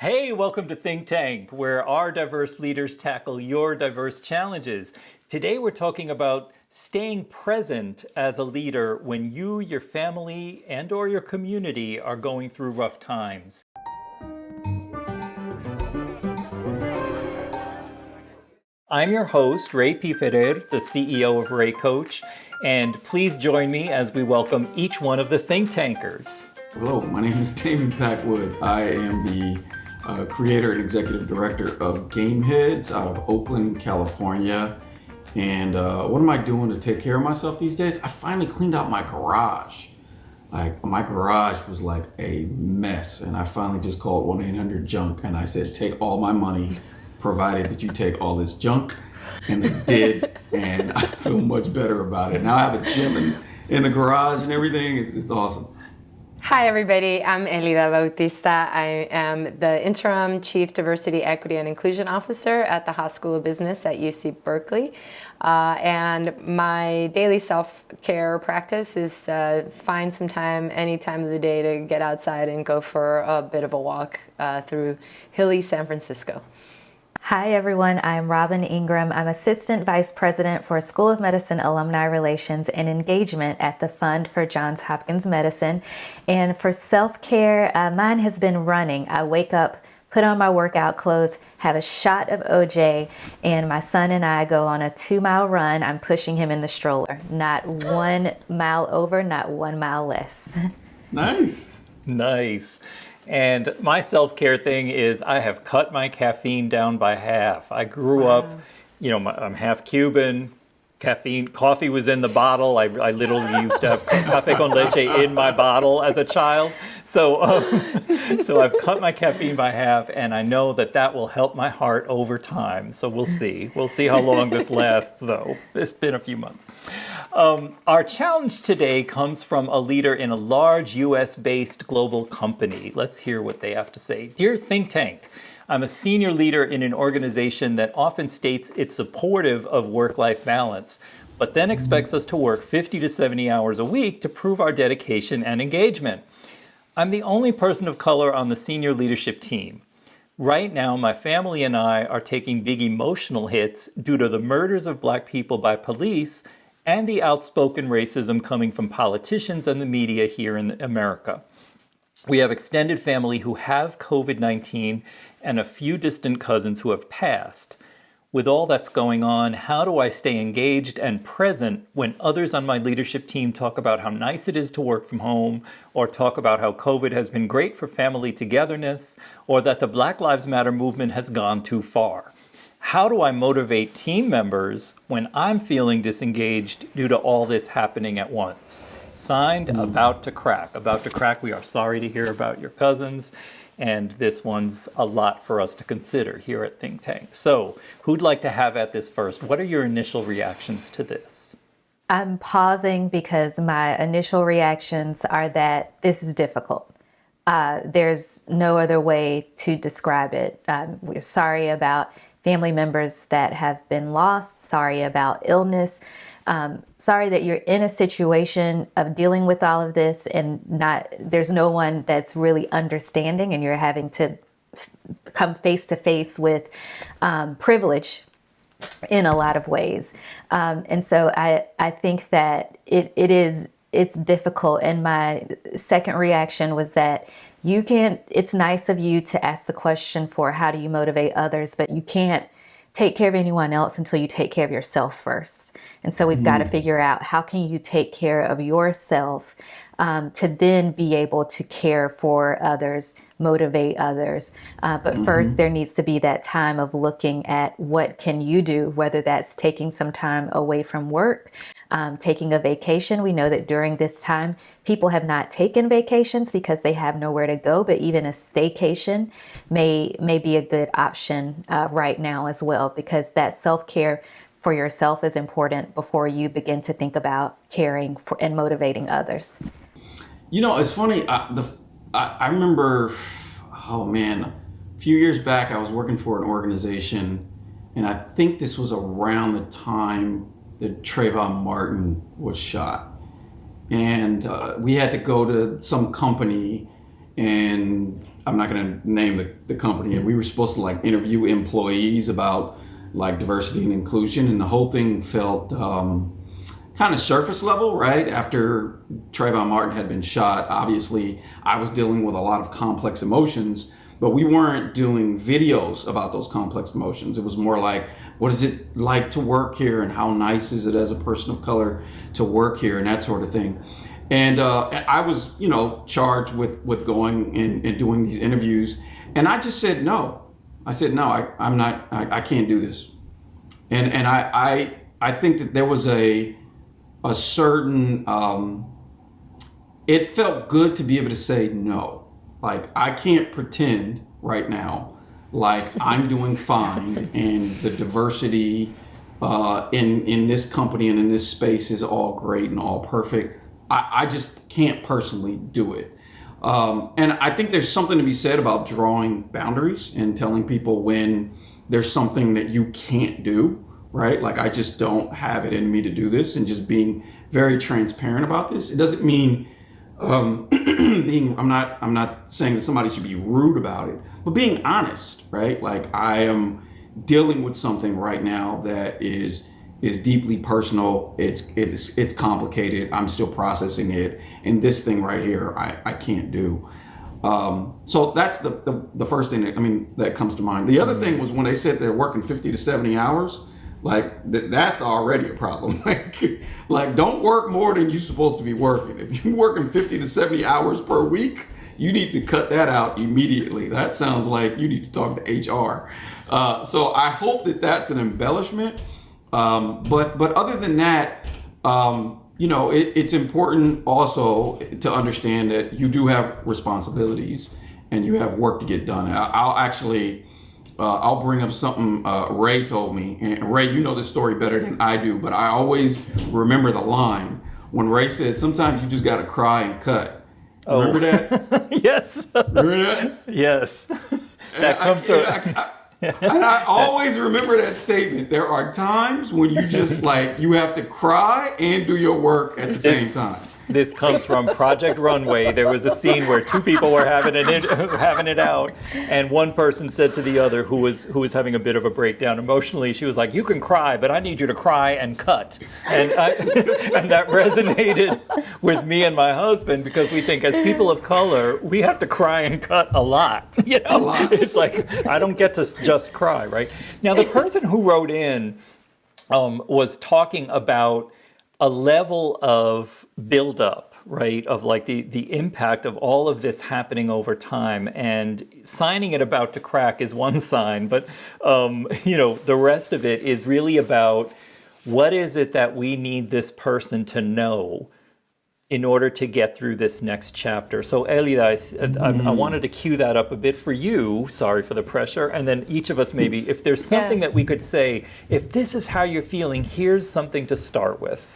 Hey, welcome to ThinqTanq, where our diverse leaders tackle your diverse challenges. Today we're talking about staying present as a leader when you, your family, and or your community are going through rough times. I'm your host, Ray P. Ferrer, the CEO of Ray Coach, and please join me as we welcome each one of the ThinqTankers. Hello, my name is Damon Packwood. I am the creator and executive director of Gameheads out of Oakland, California. And what am I doing to take care of myself these days? I finally cleaned out my garage. My garage was like a mess, and I finally just called 1-800-JUNK and I said, take all my money, provided that you take all this junk. And they did, and I feel much better about it. Now I have a gym in the garage and everything. It's awesome. Hi everybody, I'm Elida Bautista. I am the Interim Chief Diversity, Equity, and Inclusion Officer at the Haas School of Business at UC Berkeley. And my daily self-care practice is find some time, any time of the day, to get outside and go for a bit of a walk through hilly San Francisco. Hi everyone, I'm Robin Ingram. I'm Assistant Vice President for School of Medicine Alumni Relations and Engagement at the Fund for Johns Hopkins Medicine. And for self-care, mine has been running. I wake up, put on my workout clothes, have a shot of OJ, and my son and I go on a 2-mile run. I'm pushing him in the stroller. Not 1 mile over, not 1 mile less. Nice. Nice. And my self-care thing is I have cut my caffeine down by half. I grew up, I'm half Cuban. Coffee was in the bottle. I literally used to have café con leche in my bottle as a child. So I've cut my caffeine by half, and I know that will help my heart over time. So we'll see. We'll see how long this lasts, though. It's been a few months. Our challenge today comes from a leader in a large US-based global company. Let's hear what they have to say. Dear ThinqTanq, I'm a senior leader in an organization that often states it's supportive of work-life balance, but then expects us to work 50 to 70 hours a week to prove our dedication and engagement. I'm the only person of color on the senior leadership team. Right now, my family and I are taking big emotional hits due to the murders of Black people by police and the outspoken racism coming from politicians and the media here in America. We have extended family who have COVID-19 and a few distant cousins who have passed. With all that's going on, how do I stay engaged and present when others on my leadership team talk about how nice it is to work from home, or talk about how COVID has been great for family togetherness, or that the Black Lives Matter movement has gone too far? How do I motivate team members when I'm feeling disengaged due to all this happening at once? Signed, About to Crack. About to Crack, we are sorry to hear about your cousins, and this one's a lot for us to consider here at ThinqTanq. So, who'd like to have at this first? What are your initial reactions to this? I'm pausing because my initial reactions are that this is difficult. There's no other way to describe it. We're sorry about family members that have been lost, sorry about illness, sorry that you're in a situation of dealing with all of this and there's no one that's really understanding, and you're having to come face to face with privilege in a lot of ways. And so I think that it's difficult. And my second reaction was that it's nice of you to ask the question for how do you motivate others, but you can't take care of anyone else until you take care of yourself first. And so we've got to figure out how can you take care of yourself to then be able to care for others, motivate others. But first there needs to be that time of looking at what can you do, whether that's taking some time away from work, taking a vacation. We know that during this time, people have not taken vacations because they have nowhere to go, but even a staycation may be a good option right now as well, because that self-care for yourself is important before you begin to think about caring for and motivating others. You know, it's funny. I remember, a few years back, I was working for an organization, and I think this was around the time that Trayvon Martin was shot. And we had to go to some company, and I'm not going to name the company, and we were supposed to like interview employees about like diversity and inclusion, and the whole thing felt kind of surface level, right? After Trayvon Martin had been shot, obviously I was dealing with a lot of complex emotions, but we weren't doing videos about those complex emotions. It was more like, what is it like to work here, and how nice is it as a person of color to work here, and that sort of thing. And I was, charged with going and doing these interviews, and I just said no. I said no. I'm not. I can't do this. And I think that there was a certain. It felt good to be able to say no. Like, I can't pretend right now like I'm doing fine and the diversity in this company and in this space is all great and all perfect. I just can't personally do it. And I think there's something to be said about drawing boundaries and telling people when there's something that you can't do, right? Like, I just don't have it in me to do this, and just being very transparent about this. It doesn't mean I'm not saying that somebody should be rude about it, but being honest, right? Like, I am dealing with something right now that is deeply personal. It's complicated. I'm still processing it, and this thing right here, I can't do. So that's the first thing that comes to mind. The other thing was when they said they're working 50 to 70 hours. Like, that's already a problem. Like, don't work more than you're supposed to be working. If you're working 50 to 70 hours per week, you need to cut that out immediately. That sounds like you need to talk to HR. So I hope that that's an embellishment. But other than that, it's important also to understand that you do have responsibilities and you have work to get done. I'll bring up something Ray told me. And Ray, you know this story better than I do, but I always remember the line when Ray said, sometimes you just got to cry and cut. Oh. Remember that? Yes. Remember that? Yes. That comes from... And I always remember that statement. There are times when you just you have to cry and do your work at the same time. This comes from Project Runway. There was a scene where two people were having it out, and one person said to the other, who was having a bit of a breakdown emotionally, she was like, "You can cry, but I need you to cry and cut." And and that resonated with me and my husband, because we think as people of color, we have to cry and cut a lot. A lot. It's like, I don't get to just cry, right? Now, the person who wrote in was talking about a level of buildup, right, of like the impact of all of this happening over time, and signing it about to crack is one sign, but the rest of it is really about what is it that we need this person to know in order to get through this next chapter. So Elida, I wanted to cue that up a bit for you, sorry for the pressure, and then each of us maybe, if there's something that we could say, if this is how you're feeling, here's something to start with.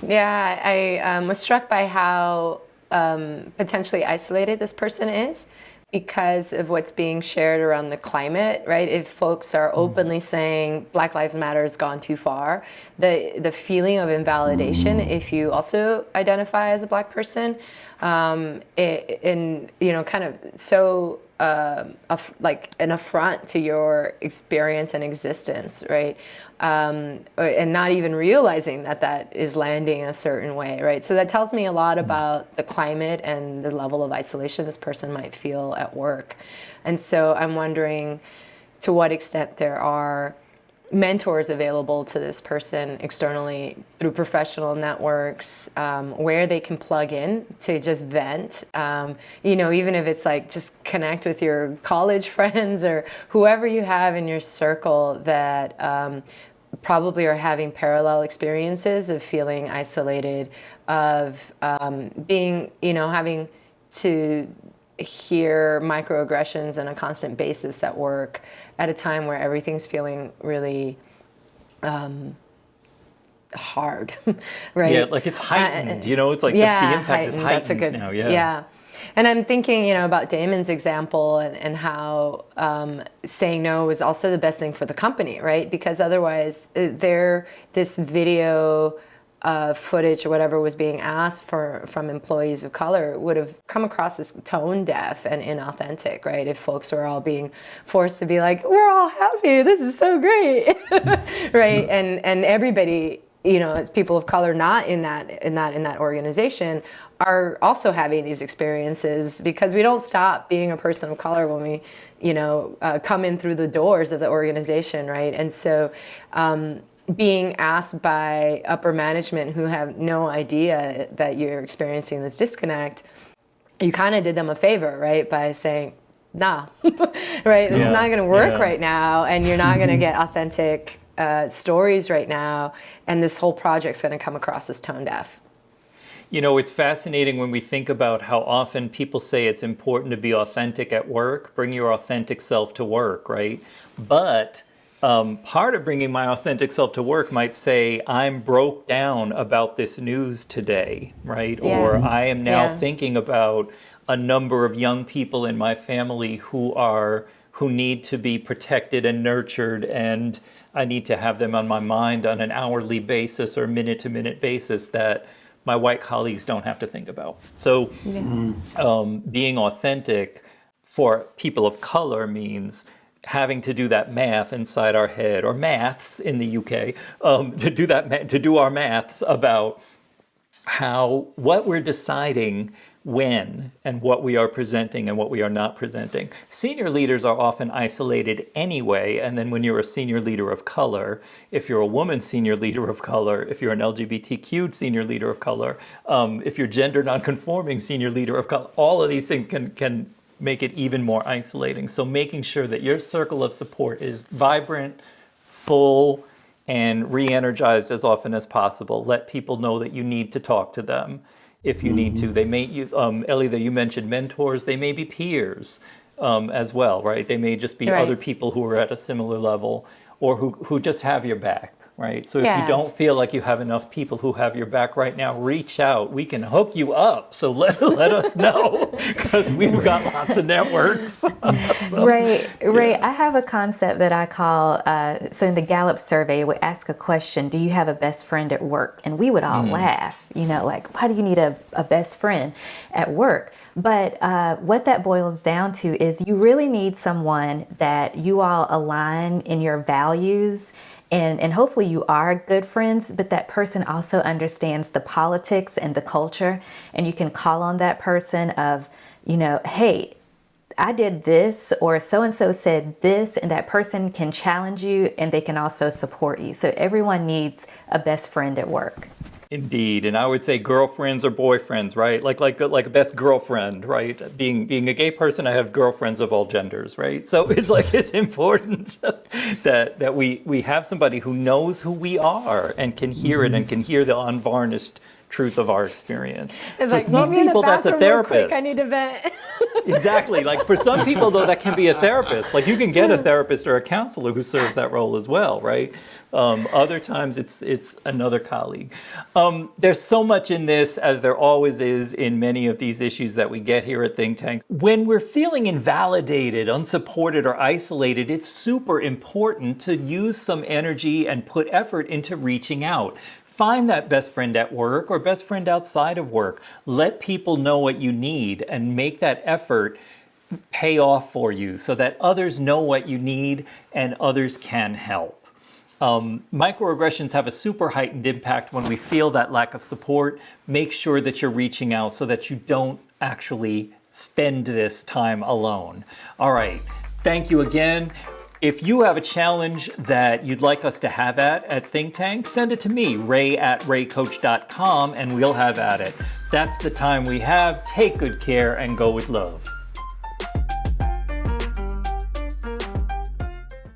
Yeah, I was struck by how potentially isolated this person is because of what's being shared around the climate, right? If folks are openly saying Black Lives Matter has gone too far, the feeling of invalidation, if you also identify as a Black person, kind of so like an affront to your experience and existence, right? And not even realizing that is landing a certain way, right? So that tells me a lot about the climate and the level of isolation this person might feel at work. And so I'm wondering to what extent there are mentors available to this person externally through professional networks, where they can plug in to just vent, even if it's like just connect with your college friends or whoever you have in your circle that probably are having parallel experiences of feeling isolated, of being, having to hear microaggressions on a constant basis at work at a time where everything's feeling really hard, right? Yeah, like it's heightened, it's like the impact is heightened now, Yeah. And I'm thinking, about Damon's example and how saying no is also the best thing for the company, right? Because otherwise this video footage or whatever was being asked from employees of color would have come across as tone deaf and inauthentic, right? If folks were all being forced to be like, we're all happy, this is so great, right? And everybody, as people of color not in that organization are also having these experiences, because we don't stop being a person of color when we, come in through the doors of the organization, right? And so, being asked by upper management who have no idea that you're experiencing this disconnect, you kind of did them a favor, right? By saying, nah, right? It's not going to work right now, and you're not going to get authentic stories right now, and this whole project's going to come across as tone deaf. It's fascinating when we think about how often people say it's important to be authentic at work, bring your authentic self to work, right? But part of bringing my authentic self to work might say, I'm broke down about this news today, right? Yeah. Or I am now thinking about a number of young people in my family who need to be protected and nurtured, and I need to have them on my mind on an hourly basis or minute-to-minute basis that my white colleagues don't have to think about. So being authentic for people of color means having to do that math inside our head, or maths in the UK, to do our maths about what we're deciding when, and what we are presenting and what we are not presenting. Senior leaders are often isolated anyway, and then when you're a senior leader of color, if you're a woman senior leader of color, if you're an LGBTQ senior leader of color, if you're gender nonconforming senior leader of color, all of these things can make it even more isolating. So making sure that your circle of support is vibrant, full, and re-energized as often as possible. Let people know that you need to talk to them if you need to. They may, Ellie, that you mentioned mentors, they may be peers as well, right? They may just be other people who are at a similar level, or who just have your back, right? So if you don't feel like you have enough people who have your back right now, reach out. We can hook you up. So let us know, because we've got lots of networks. Right. I have a concept that I call, so in the Gallup survey, we ask a question, do you have a best friend at work? And we would all laugh, like, why do you need a best friend at work? But what that boils down to is you really need someone that you all align in your values, and hopefully you are good friends, but that person also understands the politics and the culture, and you can call on that person of, hey, I did this, or so-and-so said this, and that person can challenge you, and they can also support you. So everyone needs a best friend at work. Indeed, and I would say girlfriends or boyfriends, right? Like a best girlfriend, right? Being a gay person, I have girlfriends of all genders, right? So it's important that we have somebody who knows who we are and can hear it and can hear the unvarnished truth of our experience. It's for like, some meet me in the people, that's a bathroom real quick, therapist. I need to vent. Exactly. Like for some people, though, that can be a therapist. Like you can get a therapist or a counselor who serves that role as well, right? Other times it's another colleague. There's so much in this, as there always is in many of these issues that we get here at ThinqTanq. When we're feeling invalidated, unsupported, or isolated, it's super important to use some energy and put effort into reaching out. Find that best friend at work or best friend outside of work. Let people know what you need and make that effort pay off for you so that others know what you need and others can help. Microaggressions have a super heightened impact when we feel that lack of support. Make sure that you're reaching out so that you don't actually spend this time alone. All right. Thank you again. If you have a challenge that you'd like us to have at ThinqTanq, send it to me, ray@raycoach.com, and we'll have at it. That's the time we have. Take good care and go with love.